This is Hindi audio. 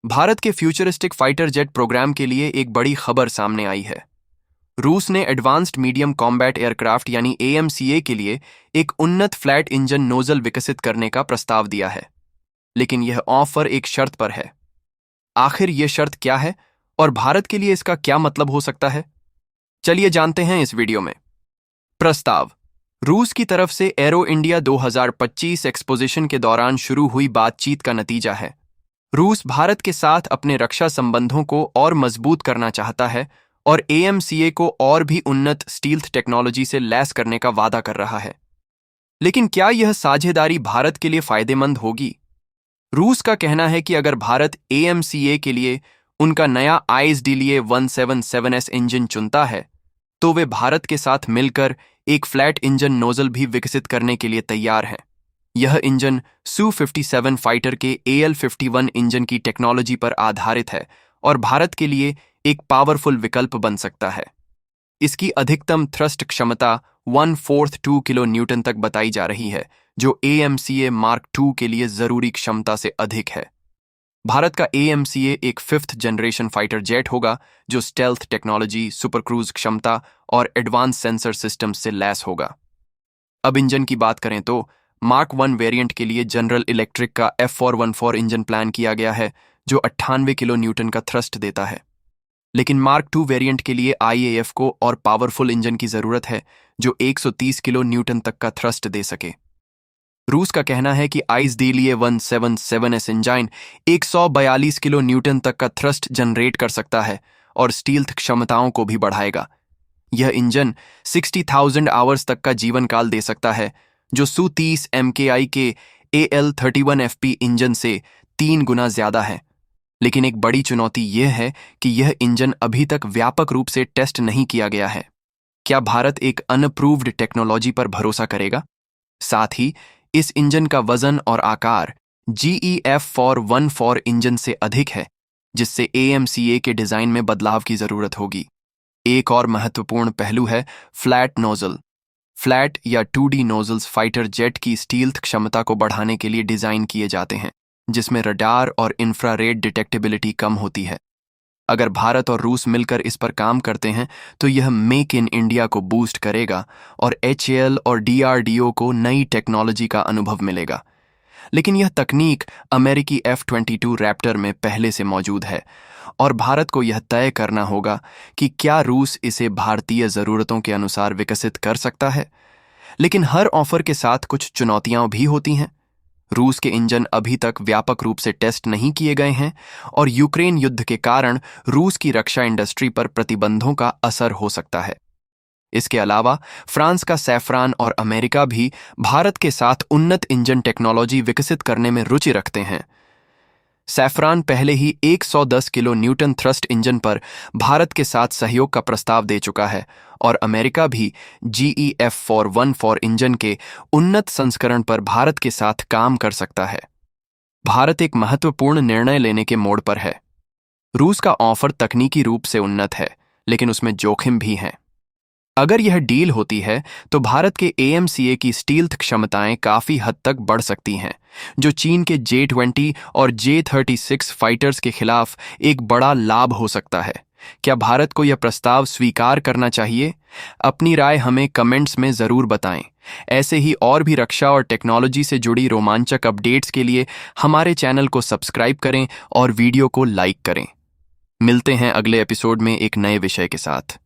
भारत के फ्यूचरिस्टिक फाइटर जेट प्रोग्राम के लिए एक बड़ी खबर सामने आई है। रूस ने एडवांस्ड मीडियम कॉम्बैट एयरक्राफ्ट यानी AMCA के लिए एक उन्नत फ्लैट इंजन नोजल विकसित करने का प्रस्ताव दिया है, लेकिन यह ऑफर एक शर्त पर है। आखिर यह शर्त क्या है और भारत के लिए इसका क्या मतलब हो सकता है? चलिए जानते हैं इस वीडियो में। प्रस्ताव रूस की तरफ से एरो इंडिया 2025 एक्सपोजिशन के दौरान शुरू हुई बातचीत का नतीजा है। रूस भारत के साथ अपने रक्षा संबंधों को और मजबूत करना चाहता है और AMCA को और भी उन्नत स्टील्थ टेक्नोलॉजी से लैस करने का वादा कर रहा है। लेकिन क्या यह साझेदारी भारत के लिए फायदेमंद होगी? रूस का कहना है कि अगर भारत AMCA के लिए उनका नया ISDLE 177S इंजन चुनता है, तो वे भारत के साथ मिलकर एक फ्लैट इंजन नोजल भी विकसित करने के लिए तैयार हैं। यह इंजन Su-57 फाइटर के AL-51 इंजन की टेक्नोलॉजी पर आधारित है और भारत के लिए एक पावरफुल विकल्प बन सकता है। इसकी अधिकतम थ्रस्ट क्षमता 1/4 किलो न्यूटन तक बताई जा रही है, जो AMCA मार्क II के लिए जरूरी क्षमता से अधिक है। भारत का AMCA एक 5th जनरेशन फाइटर जेट होगा, जो स्टेल्थ टेक्नोलॉजी, सुपर क्रूज क्षमता और एडवांस सेंसर सिस्टम से लैस होगा। अब इंजन की बात करें तो मार्क I वेरिएंट के लिए जनरल इलेक्ट्रिक का F414 इंजन प्लान किया गया है, जो 98 किलो न्यूटन का थ्रस्ट देता है। लेकिन मार्क II वेरिएंट के लिए IAF को और पावरफुल इंजन की जरूरत है, जो 130 किलो न्यूटन तक का थ्रस्ट दे सके। रूस का कहना है कि ISDLE 177S engine 142 kilo Newton तक का थ्रस्ट जनरेट कर सकता है और स्टील्थ क्षमताओं को भी बढ़ाएगा। यह इंजन 60,000 आवर्स तक का जीवन काल दे सकता है, जो Su-30 MKI के AL-31FP इंजन से 3 गुना ज्यादा है। लेकिन एक बड़ी चुनौती यह है कि यह इंजन अभी तक व्यापक रूप से टेस्ट नहीं किया गया है। क्या भारत एक अनअप्रूव्ड टेक्नोलॉजी पर भरोसा करेगा? साथ ही इस इंजन का वजन और आकार GEF-414 इंजन से अधिक है, जिससे AMCA के डिजाइन में बदलाव की जरूरत होगी। एक और महत्वपूर्ण पहलू है फ्लैट नोजल। फ्लैट या 2D नोजल्स फाइटर जेट की स्टील्थ क्षमता को बढ़ाने के लिए डिजाइन किए जाते हैं, जिसमें रडार और इंफ्रारेड डिटेक्टिबिलिटी कम होती है। अगर भारत और रूस मिलकर इस पर काम करते हैं, तो यह मेक इन इंडिया को बूस्ट करेगा और HAL और DRDO को नई टेक्नोलॉजी का अनुभव मिलेगा। लेकिन यह तकनीक अमेरिकी F-22 रैप्टर में पहले से मौजूद है और भारत को यह तय करना होगा कि क्या रूस इसे भारतीय ज़रूरतों के अनुसार विकसित कर सकता है। लेकिन हर ऑफर के साथ कुछ चुनौतियां भी होती हैं। रूस के इंजन अभी तक व्यापक रूप से टेस्ट नहीं किए गए हैं और यूक्रेन युद्ध के कारण रूस की रक्षा इंडस्ट्री पर प्रतिबंधों का असर हो सकता है। इसके अलावा फ्रांस का सैफरान और अमेरिका भी भारत के साथ उन्नत इंजन टेक्नोलॉजी विकसित करने में रुचि रखते हैं। सैफरान पहले ही 110 किलो न्यूटन थ्रस्ट इंजन पर भारत के साथ सहयोग का प्रस्ताव दे चुका है और अमेरिका भी GEF-414 इंजन के उन्नत संस्करण पर भारत के साथ काम कर सकता है। भारत एक महत्वपूर्ण निर्णय लेने के मोड़ पर है। रूस का ऑफर तकनीकी रूप से उन्नत है, लेकिन उसमें जोखिम भी हैं। अगर यह डील होती है, तो भारत के AMCA की स्टील्थ क्षमताएं काफी हद तक बढ़ सकती हैं, जो चीन के J-20 और J-36 फाइटर्स के खिलाफ एक बड़ा लाभ हो सकता है। क्या भारत को यह प्रस्ताव स्वीकार करना चाहिए? अपनी राय हमें कमेंट्स में जरूर बताएं। ऐसे ही और भी रक्षा और टेक्नोलॉजी से जुड़ी रोमांचक अपडेट्स के लिए हमारे चैनल को सब्सक्राइब करें और वीडियो को लाइक करें। मिलते हैं अगले एपिसोड में एक नए विषय के साथ।